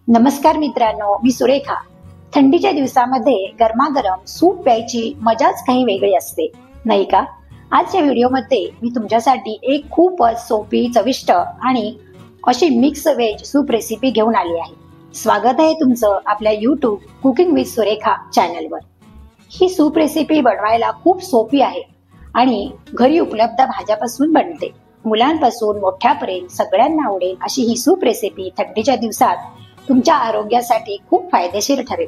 नमस्कार मित्रांनो, मी सुरेखा. थंडीच्या दिवसामध्ये गरमागरम सूप प्यायची मजाच काही वेगळी असते, नाही का? आजच्या व्हिडिओमध्ये मी तुमच्यासाठी एक खूपच सोपी, चविष्ट आणि अशी मिक्स व्हेज सूप रेसिपी घेऊन आली आहे. स्वागत आहे तुमचं आपल्या YouTube कुकिंग विथ सुरेखा चॅनलवर. ही सूप रेसिपी बनवायला खूप सोपी आहे आणि घरी उपलब्ध भाज्यापासून बनते. मुलांपासून मोठ्यापर्यंत सगळ्यांना आवडेल अशी ही सूप रेसिपी थंडीच्या दिवसात तुमच्या आरोग्यासाठी खूप फायदेशीर ठरेल.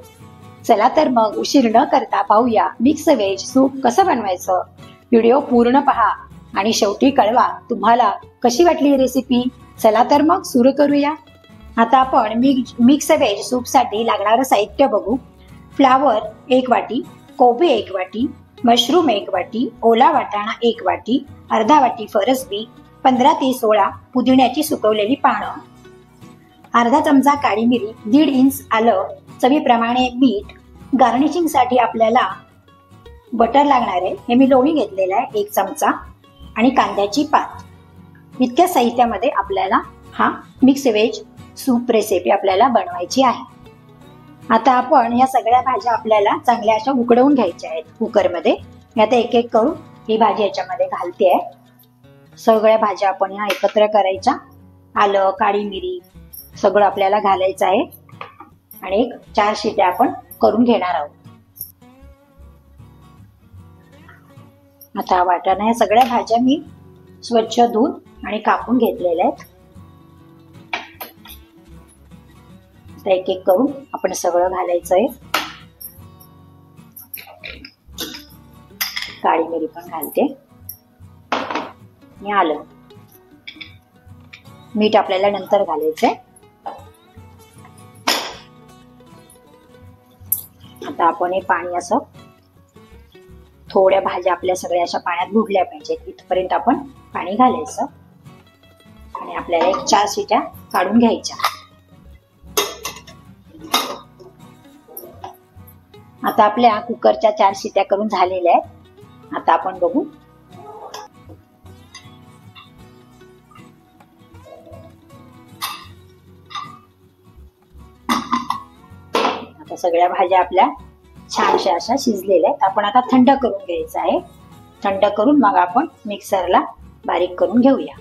चला तर मग उशीर न करता पाहूया मिक्स व्हेज सूप कसं बनवायचं. व्हिडिओ पूर्ण पहा आणि शेवटी कळवा तुम्हाला कशी वाटली ही रेसिपी. चला तर मग सुरू करूया. आता आपण मिक्स व्हेज सूप साठी लागणारं साहित्य बघू. फ्लावर 1 वाटी, कोबी 1 वाटी, मशरूम 1 वाटी, ओला वाटाणा 1 वाटी, अर्धा वाटी फरसबी, 15 ते 16 पुदिन्याची सुकवलेली पानं, अर्धा चमचा काळी मिरी, 1.5 इंच आलं, चवीप्रमाणे मीठ. गार्निशिंग साठी आपल्याला बटर लागणार आहे. हे मी लोणी घेतलेलं आहे 1 चमचा आणि कांद्याची पात. इतक्या साहित्यामध्ये आपल्याला हा मिक्स व्हेज सूप रेसिपी आपल्याला बनवायची आहे. आता आपण या सगळ्या भाज्या आपल्याला चांगल्या अशा उकडवून घ्यायच्या आहेत कुकरमध्ये. आता एक एक करून ही भाजी याच्यामध्ये घालते आहे. सगळ्या भाज्या आपण या एकत्र करायच्या. आलं, काळी मिरी सगळं आपल्याला घालायचं आहे आणि 4 शिट्या आपण करून घेणार आहोत. आता वाटाणा या सगळ्या भाज्या मी स्वच्छ धुवून आणि कापून घेतलेल्या आहेत. आता एक एक करून आपण सगळं घालायचं आहे. काळी मिरी पण घालते आणि आलं. मीठ आपल्याला नंतर घालायचंय. आता आपण हे पाणी असं थोड्या भाज्या आपल्या सगळ्या अशा पाण्यात बुडल्या पाहिजेत इथपर्यंत आपण पाणी घालायचं आणि आपल्याला 4 शिट्या काढून घ्यायच्या. आता आपल्या कुकरच्या 4 शिट्या करून झालेल्या आहेत. आता आपण बघू. आता सगळ्या भाज्या आपल्या छानशा अशा शिजलेल्या आहेत. आपण आता थंड करून घ्यायचं आहे. थंड करून मग आपण मिक्सरला बारीक करून घेऊया.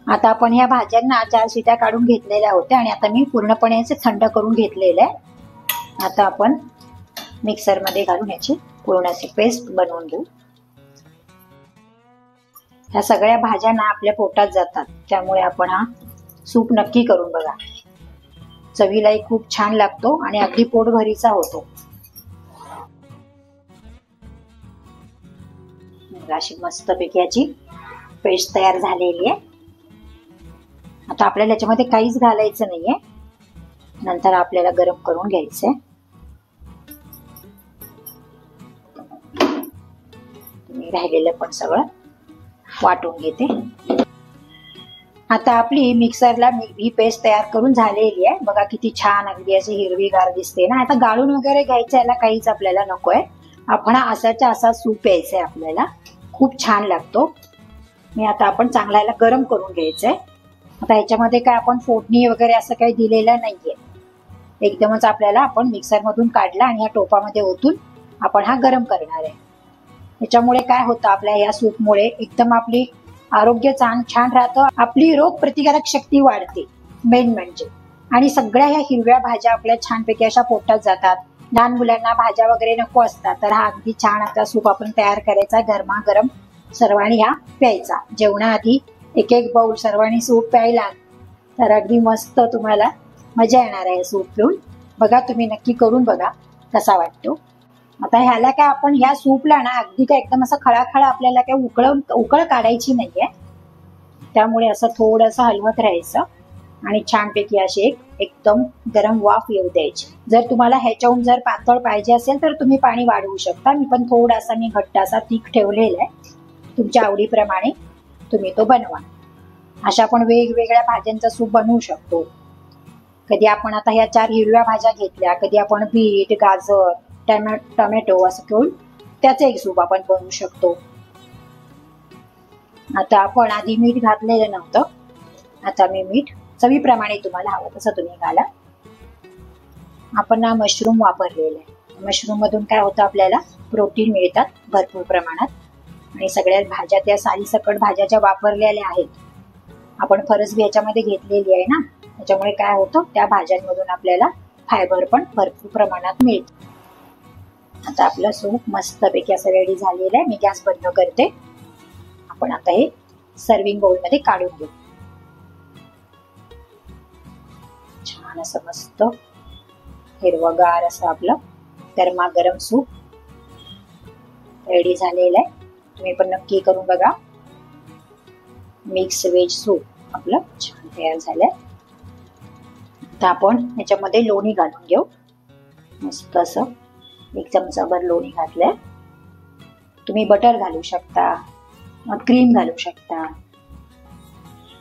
आता आपण ह्या भाज्यांना 4 शिट्या काढून घेतलेल्या होत्या आणि आता मी पूर्णपणे याचे थंड करून घेतलेले आहे. आता आपण मिक्सरमध्ये घालून याची पूर्ण अशी पेस्ट बनवून घेऊ. ह्या सगळ्या भाज्या ना आपल्या पोटात जातात, त्यामुळे आपण हा सूप नक्की करून बघा. चवीलाही खूप छान लागतो आणि अगदी पोटभरीचा होतो. अशी मस्तपैकी याची पेस्ट तयार झालेली आहे. आता आपल्याला याच्यामध्ये काहीच घालायचं नाहीये. नंतर आपल्याला गरम करून घ्यायचंय. मी राहिलेलं पण सगळं वाटून घेते. आता आपली मिक्सरला ही पेस्ट तयार करून झालेली आहे. बघा किती छान अगदी अशी हिरवीगार दिसते ना. आता गाळून वगैरे घ्यायचं, याला काहीच आपल्याला नकोय. आपण असाच्या असा सूप प्यायचा आहे आपल्याला. खूप छान लागतो. आता आपण चांगला याला गरम करून घ्यायचंय. आता ह्याच्यामध्ये काय आपण फोडणी वगैरे असं काही दिलेलं नाहीये. एकदमच आपल्याला आपण मिक्सर मधून काढला आणि या टोपामध्ये ओतून आपण हा गरम करणार आहे. याच्यामुळे काय होतं, आपल्या या सूपमुळे एकदम आपली आरोग्य छान राहतं. आपली रोग प्रतिकारक शक्ती वाढते मेन म्हणजे. आणि सगळ्या ह्या हिरव्या भाज्या आपल्या छानपैकी अशा पोटात जातात. लहान मुलांना भाज्या वगैरे नको असतात, तर हा अगदी छान आता सूप आपण तयार करायचा. गरमागरम सर्वांनी हा प्यायचा. जेवणाआधी एक एक बाउल सर्वांनी सूप प्यायला तर अगदी मस्त तुम्हाला मजा येणार आहे सूप पिऊन. बघा तुम्ही नक्की करून बघा कसा वाटतो. आता ह्याला काय आपण ह्या सूपला ना अगदी काय एकदम असं खळाखळा आपल्याला काय उकळ काढायची नाहीये. त्यामुळे असं थोडंसं हलवत राहायचं आणि छानपैकी अशी एकदम गरम वाफ येऊ द्यायची. जर तुम्हाला ह्याच्याहून जर पातळ पाहिजे असेल तर तुम्ही पाणी वाढवू शकता. मी पण थोडासा घट्ट असा थिक ठेवलेला आहे. तुमच्या आवडीप्रमाणे तुम्ही तो बनवा. अशा आपण वेगवेगळ्या भाज्यांचा सूप बनवू शकतो. कधी आपण आता ह्या 4 हिरव्या भाज्या घेतल्या, कधी आपण बीट, गाजर, टोमॅटो असं घेऊन त्याचं एक सूप आपण बनवू शकतो. आता आपण आधी मीठ घातलेलं नव्हतं. आता मी मीठ चवीप्रमाणे तुम्हाला हवं तसं तुम्ही घाला. आपण ना मशरूम वापरलेला आहे। मशरूम मधून काय होतं, आपल्याला प्रोटीन मिळतात भरपूर प्रमाणात। आणि सगळ्या भाज्या त्या सालीसकट भाज्या ज्या वापरलेल्या आहेत, आपण फरसबी याच्यामध्ये घेतलेली आहे ना, त्याच्यामुळे काय होतं, त्या भाज्यांमधून आपल्याला फायबर पण भरपूर प्रमाणात मिळतं। आता आपलं सूप मस्तपैकी असं रेडी झालेलं आहे। मी गॅस बंद करते। आपण आता हे सर्विंग बाउल मध्ये काढून घेऊ। छान असं मस्त हिरवगार असं आपलं गरमागरम सूप रेडी झालेलं आहे। तुम्ही पण नक्की करून बघा। मिक्स व्हेज सूप आपलं छान तयार झालंय। आता आपण याच्यामध्ये लोणी घालून घेऊ। मस्त असं 1 चमचाभर लोणी घातलंय। तुम्ही बटर घालू शकता, क्रीम घालू शकता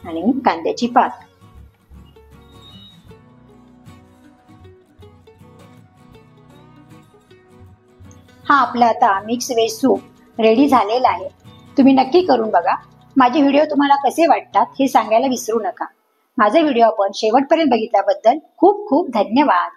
आणि कांद्याची पात। हा आपला आता मिक्स व्हेज सूप रेडी झालेला आहे। तुम्ही नक्की करून बघा। माझे व्हिडिओ तुम्हाला कसे वाटतात हे सांगायला विसरू नका। माझा व्हिडिओ आपण शेवटपर्यंत बघितल्याबद्दल खूप खूप धन्यवाद।